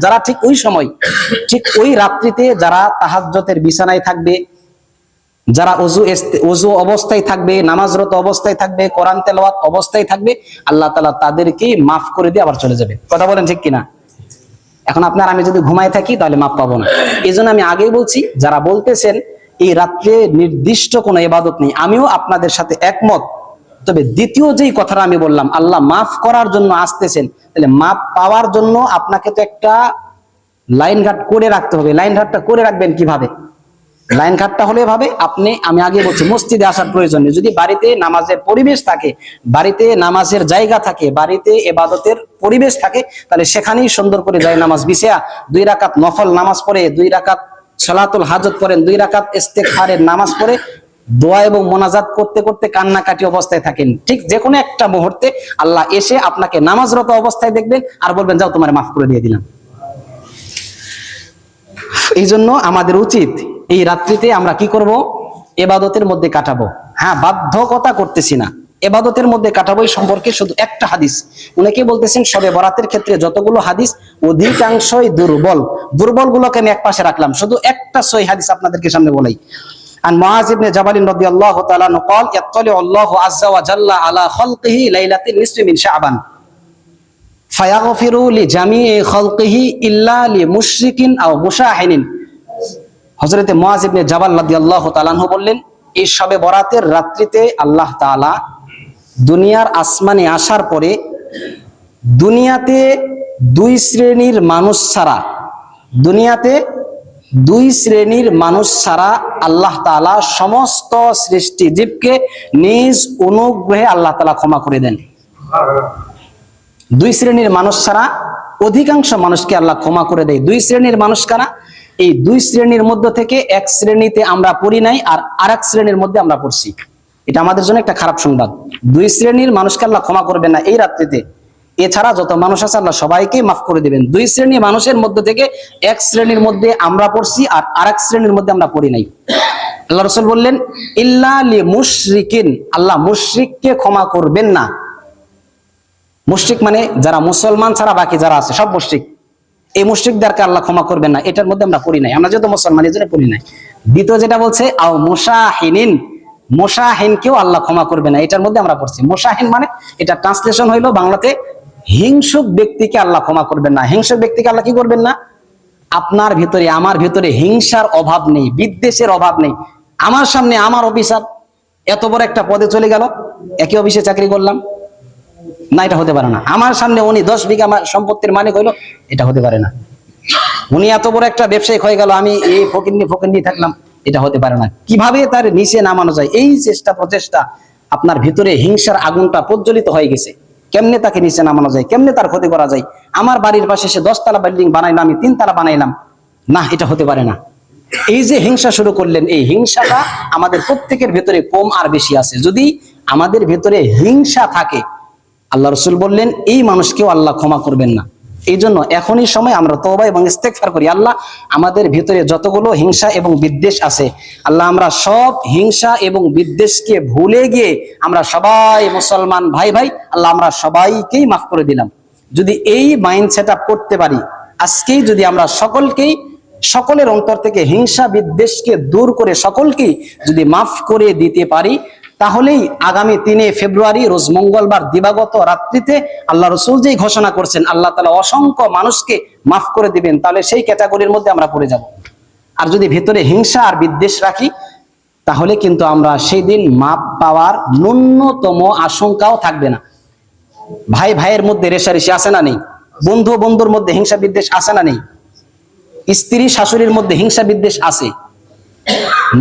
যারা ঠিক ওই সময়, ঠিক ওই রাত্রিতে যারা তাহাজ্জুদের বিছানায় থাকবে, যারা ওযু অবস্থায় থাকবে, নামাজরত অবস্থায় থাকবে, কোরআন তেলাওয়াত অবস্থায় থাকবে, আল্লাহ তাআলা তাদেরকে মাফ করে দিয়ে আবার চলে যাবে। কথা বলেন ঠিক কিনা? এখন আপনার আমি যদি ঘুমায় থাকি তাহলে মাফ পাবো না। এইজন্য আমি আগেই বলছি, যারা বলতেছেন এই রাত্রে নির্দিষ্ট কোনো ইবাদত নেই, আমিও আপনাদের সাথে একমত। তবে দ্বিতীয় যেই কথাটা আমি বললাম, আল্লাহ মাফ করার জন্য আসতেছেন, তাহলে মাফ পাওয়ার জন্য আপনাকে তো একটা লাইন ঘাট করে রাখতে হবে। লাইন ঘাটটা করে রাখবেন কিভাবে? লাইন ঘাটটা হলে এভাবে, আমি আগে বলছি মসজিদে আসার প্রয়োজন নেই। যদি বাড়িতে নামাজের পরিবেশ থাকে, বাড়িতে নামাজের জায়গা থাকে, বাড়িতে ইবাদতের পরিবেশ থাকে, তাহলে সেখানেই সুন্দর করে যায় নামাজ বিছিয়া 2 রাকাত নফল নামাজ পড়ে, 2 রাকাত সালাতুল হাজত পড়েন, 2 রাকাত ইস্তেগফারের নামাজ পড়ে দোয়া এবং মোনাজাত করতে করতে কান্নাকাটি অবস্থায় থাকেন। ঠিক যে কোনো একটা মুহূর্তে আল্লাহ এসে আপনাকে নামাজরত অবস্থায় দেখবেন আর বলবেন, যাও তোমার মাফ করে দিয়ে দিলাম। এই জন্য আমাদের উচিত এই রাত্রিতে আমরা কি করব? ইবাদতের মধ্যে কাটাবো। হ্যাঁ, বাধ্যকতা করতেছি না, ইবাদতের মধ্যে কাটাবো। এই সম্পর্কে শুধু একটা হাদিস, অনেকে বলতেছেন শবে বরাতের ক্ষেত্রে যতগুলো হাদিস অধিকাংশই দুর্বল। দুর্বল গুলোকে আমি এক পাশে রাখলাম, শুধু একটা সহিহ হাদিস আপনাদেরকে সামনে বলাই। عن معاذ بن جبل رضي الله تعالى عنه قال يطلع الله عز وجل على خلقه ليلة النصف من شعبان فيغفر لجميع خلقه إلا لمشرك أو مشاحن। হযরতে মুআয ইবনে জাবাল রাদিয়াল্লাহু তাআলা আনহু বললেন, এই শবে বরাতের রাত্রিতে আল্লাহ তাআলা দুনিয়ার আসমানে আসার পরে দুনিয়াতে 2 শ্রেণীর মানুষ ছাড়া, দুনিয়াতে 2 শ্রেণীর মানুষ ছাড়া আল্লাহ তাআলা সমস্ত সৃষ্টি জীবকে নিজ অনুগ্রহে আল্লাহ তাআলা ক্ষমা করে দেন। 2 শ্রেণীর মানুষ ছাড়া অধিকাংশ মানুষকে আল্লাহ ক্ষমা করে দেয়। 2 শ্রেণীর মানুষ কারা? এই 2 শ্রেণীর মধ্য থেকে এক শ্রেণীতে আমরা পড়ি নাই, আর আরেক শ্রেণীর মধ্যে আমরা পড়ছি। এটা আমাদের জন্য একটা খারাপ সংবাদ। 2 শ্রেণীর মানুষকে আল্লাহ ক্ষমা করবেন না এই রাত্রিতে। এছাড়া যত মানুষ আছে আল্লাহ সবাইকে মাফ করে দিবেন। 2 শ্রেণীর মানুষের মধ্য থেকে এক শ্রেণীর মধ্যে আমরা পড়ছি আর আরেক শ্রেণীর মধ্যে আমরা পড়ি নাই। আল্লাহ রাসূল বললেন, ইল্লা লি মুশরিকিন, আল্লাহ মুশরিককে ক্ষমা করবেন না। মুশরিক মানে যারা মুসলমান ছাড়া বাকি যারা আছে সব মুশরিক, এই মুশরিকদেরকে আল্লাহ ক্ষমা করবেন না, এটার মধ্যে আমরা পড়ি নাই। আমরা যেহেতু মুসলমান এই জন্য পড়ি নাই। দ্বিতীয় যেটা বলছে আও মুশাহিনিন, মুশাহিনকেও আল্লাহ ক্ষমা করবে না, এটার মধ্যে আমরা পড়ছি। মুশাহিন মানে এটা ট্রান্সলেশন হইলো বাংলাতে হিংসুক ব্যক্তিকে আল্লাহ ক্ষমা করবেন না। হিংসুক ব্যক্তিকে আল্লাহ কি করবেন না? আপনার ভিতরে আমার ভিতরে হিংসার অভাব নেই, বিদ্বেষের অভাব নেই। আমার সামনে আমার অফিসার এত বড় একটা পদে চলে গেল, একই অফিসে চাকরি করলাম, না এটা হতে পারে না। আমার সামনে উনি 10 বিঘা সম্পত্তির মালিক হইলো, এটা হতে পারে না। উনি এত বড় একটা ব্যবসায়িক হয়ে গেল, আমি এই ফকিন্নি থাকলাম, এটা হতে পারে না। কিভাবে তার নিচে নামানো যায়, এই প্রচেষ্টা আপনার ভিতরে হিংসার আগুনটা প্রজ্বলিত হয়ে গেছে। কেমনে তাকে নিচে নামানো যায়, কেমনে তার ক্ষতি করা যায়। আমার বাড়ির পাশে সে 10 তলা বিল্ডিং বানাইলাম, আমি 3 তলা বানাইলাম, না এটা হতে পারে না। এই যে হিংসা শুরু করলেন, এই হিংসাটা আমাদের প্রত্যেকের ভিতরে কম আর বেশি আছে। যদি আমাদের ভিতরে হিংসা থাকে, আল্লাহ রাসূল বললেন এই মানুষকেও আল্লাহ ক্ষমা করবেন না। এই জন্য এখনই সময় আমরা তওবা এবং ইস্তেগফার করি। আল্লাহ আমাদের ভিতরে যতগুলো হিংসা এবং বিদ্বেষ আছে, আল্লাহ আমরা সব হিংসা এবং বিদ্বেষকে ভুলে গিয়ে আমরা সবাই মুসলমান ভাই ভাই, আল্লাহ আমরা সবাইকেই মাফ করে দিলাম। যদি এই মাইন্ড সেট আপ করতে পারি, আজকেই যদি আমরা সকলের অন্তর থেকে হিংসা বিদ্বেষকে দূর করে সকলকেই যদি মাফ করে দিতে পারি, তাহলেই আগামী 3 ফেব্রুয়ারি রোজ মঙ্গলবার দিবাগত রাত্রিতে আল্লাহ রাসূল যেই ঘোষণা করছেন আল্লাহ তাআলা অসংখ্য মানুষকে মাফ করে দিবেন, তাহলে সেই ক্যাটাগরির মধ্যে আমরা পড়ে যাব। আর যদি ভিতরে হিংসা আর বিদ্বেষ রাখি, তাহলে কিন্তু আমরা সেই দিন মাফ পাওয়ার ন্যূনতম আশঙ্কাও থাকবে না। ভাই ভাইয়ের মধ্যে রেষারেষি আছে না নেই? বন্ধু বন্ধুর মধ্যে হিংসা বিদ্বেষ আছে না নেই? স্ত্রী শাশুড়ির মধ্যে হিংসা বিদ্বেষ আছে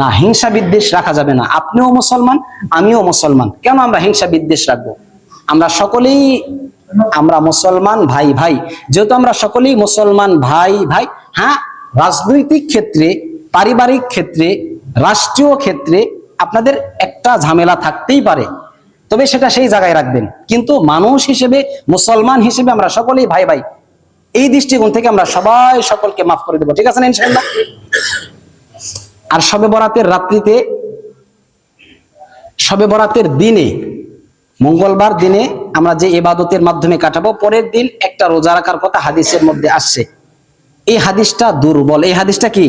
না? হিংসা বিদ্বেষ রাখা যাবে না। আপনিও মুসলমান, আমিও মুসলমান, কেন আমরা হিংসা বিদ্বেষ রাখবো? আমরা মুসলমান ভাই ভাই, যেহেতু আমরা সকলেই মুসলমান ভাই ভাই। হ্যাঁ, রাজনৈতিক ক্ষেত্রে, পারিবারিক ক্ষেত্রে, রাষ্ট্রীয় ক্ষেত্রে আপনাদের একটা ঝামেলা থাকতেই পারে, তবে সেটা সেই জায়গায় রাখবেন। কিন্তু মানুষ হিসেবে, মুসলমান হিসেবে আমরা সকলেই ভাই ভাই। এই দৃষ্টিকোণ থেকে আমরা সবাই সকলকে মাফ করে দেবো, ঠিক আছে না ইনশাআল্লাহ? আর শবে বরাতের রাত্রিতে, শবে বরাতের দিনে, মঙ্গলবার দিনে আমরা যে ইবাদতের মাধ্যমে কাটাবো, পরের দিন একটা রোজা রাখার কথা হাদিসের মধ্যে আসছে। এই হাদিসটা দুর্বল। এই হাদিসটা কি?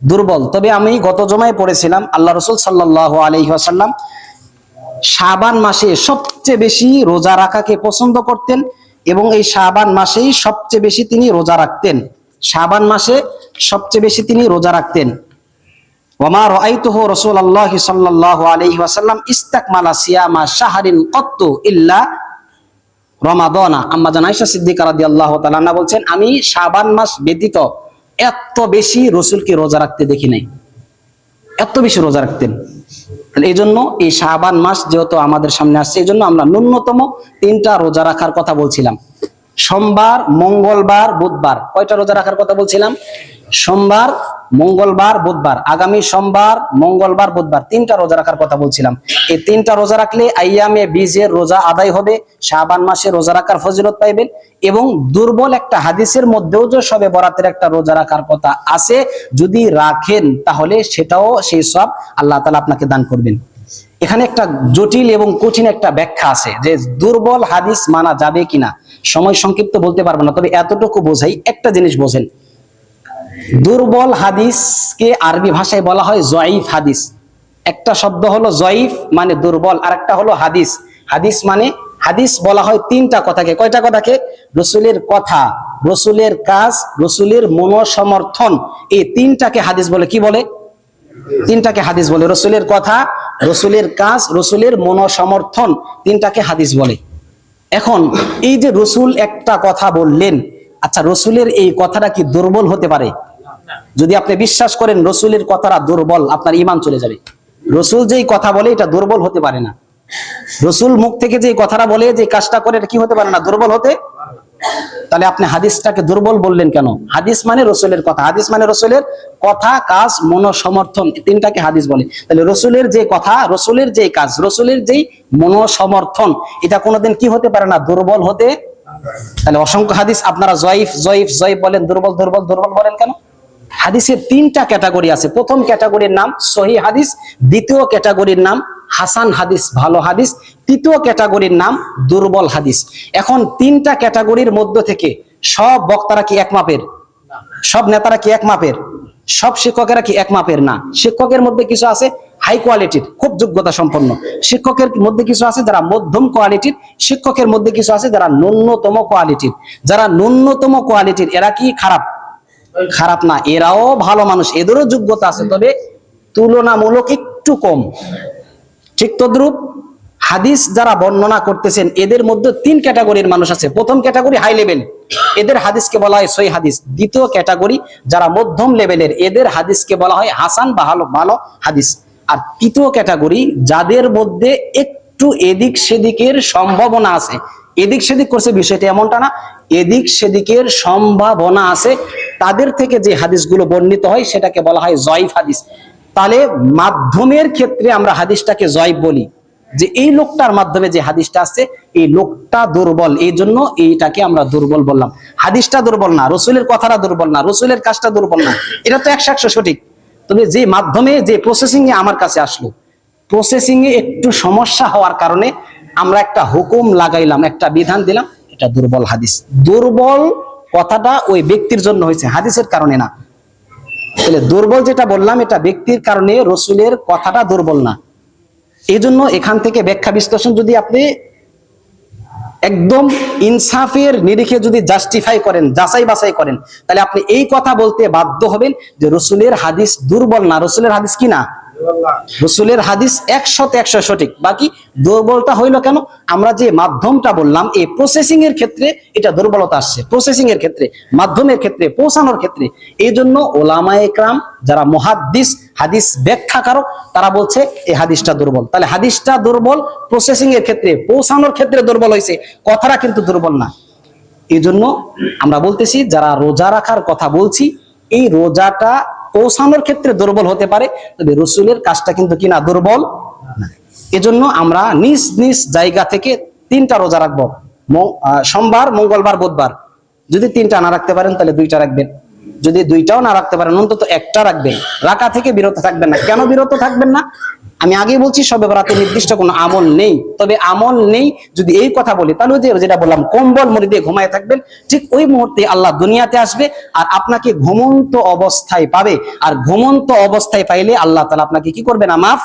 দুর্বল। তবে আমি গত জমায় পড়েছিলাম আল্লাহ রাসূল সাল্লাল্লাহু আলাইহি ওয়াসাল্লাম শাবান মাসে সবচেয়ে বেশি রোজা রাখাকে পছন্দ করতেন এবং এই শাবান মাসেই সবচেয়ে বেশি তিনি রোজা রাখতেন। শাবান মাসে সবচেয়ে বেশি তিনি রোজা রাখতেন। ওয়ামা রাআইতুহু রাসূলুল্লাহ সাল্লাল্লাহু আলাইহি ওয়াসাল্লাম ইস্তাকমালা সিয়ামা শাহরিন কত্তু ইল্লা রমাদানা। আম্মা জান আয়েশা সিদ্দিকা রাদিয়াল্লাহু তাআলা আনহা বলছেন, আমি শাবান মাস ব্যতীত এত বেশি রাসূলকে রোজা রাখতে দেখি নাই। এত বেশি রোজা রাখতেন। এই জন্য এই শাবান মাস যেহেতু আমাদের সামনে আসছে, এই জন্য আমরা ন্যূনতম 3টা রোজা রাখার কথা বলছিলাম। সোমবার, মঙ্গলবার, বুধবার। কয়টা রোজা রাখার কথা বলছিলাম? সোমবার, মঙ্গলবার, বুধবার। আগামী সোমবার, মঙ্গলবার, বুধবার 3টা রোজা রাখার কথা বলছিলাম। এই 3টা রোজা রাখলে আইয়ামে বীজের রোজা আদায় হবে, শাবান মাসে রোজা রাখার ফজিলত পাইবেন। এবং দুর্বল একটা হাদিসের মধ্যেও যে শবে বরাতের একটা রোজা রাখার কথা আছে, যদি রাখেন তাহলে সেটাও সেই সওয়াব আল্লাহ তাআলা আপনাকে দান করবেন। এখানে একটা জটিল এবং কঠিন একটা ব্যাখ্যা আছে যে দুর্বল হাদিস মানা যাবে কিনা। সময় সংক্ষিপ্ত বলতে পারবো না, তবে এতটুকু বোঝাই, একটা জিনিস বোঝেন। দুর্বল হাদিসকে আরবি ভাষায় বলা হয় জয়ীফ হাদিস। একটা শব্দ হলো জয়ীফ মানে দুর্বল, আর একটা হলো হাদিস। হাদিস মানে, হাদিস বলা হয় 3টা কথাকে। কয়টা কথাকে? রাসূলের কথা, রাসূলের কাজ, রাসূলের মনোসমর্থন। এই 3টাকে হাদিস বলে। কি বলে? 3টাকে হাদিস বলে। রাসূলের কথা, রাসূলের কাজ, রাসূলের মনোসমর্থন, 3টাকে হাদিস বলে। এখন এই যে রাসূল একটা কথা বললেন, আচ্ছা রাসূলের এই কথাটা কি দুর্বল হতে পারে? যদি আপনি বিশ্বাস করেন রাসূলের কথাটা দুর্বল, আপনার ঈমান চলে যাবে। রাসূল যেই কথা বলে এটা দুর্বল হতে পারে না। রাসূল মুখ থেকে যে কথাটা বলে, যে কাজটা করে, এটা কি হতে পারে না? দুর্বল হতে। তাহলে আপনি হাদিসটাকে দুর্বল বললেন কেন? হাদিস মানে রাসূলের কথা, হাদিস মানে রাসূলের কথা, কাজ, মনোসমর্থন, 3টাকে হাদিস বলে। তাহলে রাসূলের যে কথা, রাসূলের যে কাজ, রাসূলের যেই মনোসমর্থন, এটা কোনোদিন কি হতে পারে না? দুর্বল হতে। তাহলে অসংখ্য হাদিস আপনারা জয়ীফ জয়ীফ জয়ীফ বলেন, দুর্বল দুর্বল দুর্বল বলেন কেন? হাদিসের 3টা ক্যাটাগরি আছে। প্রথম ক্যাটাগরির নাম সহিহ হাদিস, দ্বিতীয় ক্যাটাগরির নাম হাসান হাদিস, ভালো হাদিস, তৃতীয় ক্যাটাগরির নাম দুর্বল হাদিস। এখন 3টা ক্যাটাগরির মধ্য থেকে সব বক্তারা কি এক মাপের? সব নেতারা কি এক মাপের? সব শিক্ষকেরা কি এক মাপের? না। শিক্ষকের মধ্যে কিছু আছে হাই কোয়ালিটির, খুব যোগ্যতা সম্পন্ন। শিক্ষকের মধ্যে কিছু আছে যারা মধ্যম কোয়ালিটির, শিক্ষকের মধ্যে কিছু আছে যারা ন্যূনতম কোয়ালিটির। যারা ন্যূনতম কোয়ালিটির এরা কি খারাপ? খারাপ না, এরাও ভালো মানুষ, এদেরও যোগ্যতা আছে, তবে তুলনামূলক একটু কম। ঠিক তদ্রূপ হাদিস যারা বর্ণনা করতেছেন এদের মধ্যে 3 ক্যাটাগরির মানুষ আছে। প্রথম ক্যাটাগরি হাই লেভেল, এদের হাদিসকে বলা হয় সহিহ হাদিস। দ্বিতীয় ক্যাটাগরি যারা মধ্যম লেভেলের, এদের হাদিসকে বলা হয় হাসান বা ভালো হাদিস। আর তৃতীয় ক্যাটাগরি যাদের মধ্যে একটু এদিক সেদিকের সম্ভাবনা আছে। এদিক সেদিক করছে বিষয়টা এমনটা না, এদিক সেদিকের সম্ভাবনা আছে, তাদের থেকে যে হাদিসগুলো বর্ণিত হয় সেটাকে বলা হয় জয়ীফ হাদিস। তাহলে মাধ্যমের ক্ষেত্রে আমরা হাদিসটাকে জয়ীফ বলি, যে এই লোকটার মাধ্যমে যে হাদিসটা আসছে এই লোকটা দুর্বল, এই জন্য এইটাকে আমরা দুর্বল বললাম। হাদিসটা দুর্বল না, রাসূলের কথাটা দুর্বল না, রাসূলের কাজটা দুর্বল না, এটা তো 100% সঠিক। তবে যে মাধ্যমে, যে প্রসেসিং এ আমার কাছে আসলো, প্রসেসিং এ একটু সমস্যা হওয়ার কারণে আমরা একটা হুকুম লাগাইলাম, একটা বিধান দিলাম, এটা দুর্বল হাদিস। দুর্বল কথাটা ওই ব্যক্তির জন্য হয়েছে, হাদিসের কারণে না। তাহলে দুর্বল যেটা বললাম এটা ব্যক্তির কারণে, রাসূলের কথাটা দুর্বল না। এই জন্য এখান থেকে ব্যাখ্যা বিশ্লেষণ যদি আপনি একদম ইনসাফের নিরিখে যদি জাস্টিফাই করেন, যাচাই বাছাই করেন, তাহলে আপনি এই কথা বলতে বাধ্য হবেন যে রাসূলের হাদিস দুর্বল না। রাসূলের হাদিস কি না? রাসূলের হাদিস 100% সঠিক। বাকি দুর্বলতা হইলো কেন? আমরা যে মাধ্যমটা বললাম, এই প্রসেসিং এর ক্ষেত্রে এটা দুর্বলতা আসছে, প্রসেসিং এর ক্ষেত্রে, মাধ্যমের ক্ষেত্রে, পৌঁছানোর ক্ষেত্রে। এই জন্য ওলামায়ে কেরাম যারা মুহাদ্দিস, হাদিস ব্যাখ্যাকারক, তারা বলছে এই হাদিসটা দুর্বল। তাহলে হাদিসটা দুর্বল প্রসেসিং এর ক্ষেত্রে, পৌঁছানোর ক্ষেত্রে দুর্বল হয়েছে, কথাটা কিন্তু দুর্বল না। এই জন্য আমরা বলতেছি যারা রোজা রাখার কথা বলছি, এই রোজাটা পৌঁছানোর ক্ষেত্রে দুর্বল হতে পারে, তবে রাসূলের কাজটা কিন্তু কিনা দুর্বল না। এজন্য আমরা নিজ নিজ জায়গা থেকে 3টা রোজা রাখবো, সোমবার, মঙ্গলবার, বুধবার। যদি 3টা না রাখতে পারেন তাহলে 2টা রাখবেন, যদি 2টাও না রাখতে পারেন অন্তত 1টা রাখবেন। রাখা থেকে বিরত থাকবেন না। কেন বিরত থাকবেন না? আমি আগে বলছি শবে বরাতে নির্দিষ্ট কোনো আমল নেই, তবে আমল নেই যদি এই কথা বলি তাহলে যেটা বললাম কম্বল মুড়ি দিয়ে ঘুমায় থাকবেন, ঠিক ওই মুহূর্তে আল্লাহ দুনিয়াতে আসবে আর আপনাকে ঘুমন্ত অবস্থায় পাবে। আর ঘুমন্ত অবস্থায় পাইলে আল্লাহ তাআলা আপনাকে কি করবে না, মাফ।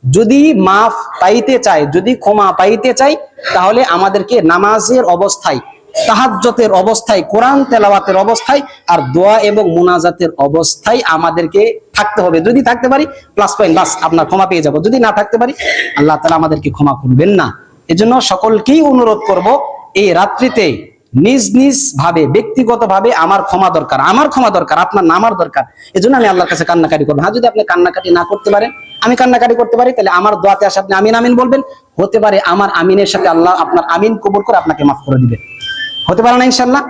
যদি মাফ পাইতে চাই, যদি ক্ষমা পাইতে চাই, তাহলে আমাদেরকে নামাজের অবস্থায়, তাহাজ্জুদের অবস্থায়, কোরআন তেলাওয়াতের অবস্থায় আর দোয়া এবং মুনাজাতের অবস্থায় আমাদেরকে থাকতে হবে। যদি থাকতে পারি প্লাস পয়েন্ট, বাস আপনার ক্ষমা পেয়ে যাব। যদি না থাকতে পারি আল্লাহ তাআলা আমাদেরকে ক্ষমা করবেন না। এজন্য সকলকেই অনুরোধ করব, এই রাত্রিতে নিজ নিজ ভাবে ব্যক্তিগতভাবে আমার ক্ষমা দরকার, আমার ক্ষমা দরকার, আপনার নামার দরকার। এজন্য আমি আল্লাহর কাছে কান্নাকাটি করবো। হ্যাঁ, যদি আপনি কান্নাকাটি না করতে পারেন, আমি কান্নাকাটি করতে পারি, তাহলে আমার দোয়াতে আসে আপনি আমিন আমিন বলবেন। হতে পারে আমার আমিনের সাথে আল্লাহ আপনার আমিন কবুল করে আপনাকে মাফ করে দিবেন, হতে পারে না ইনশাআল্লাহ।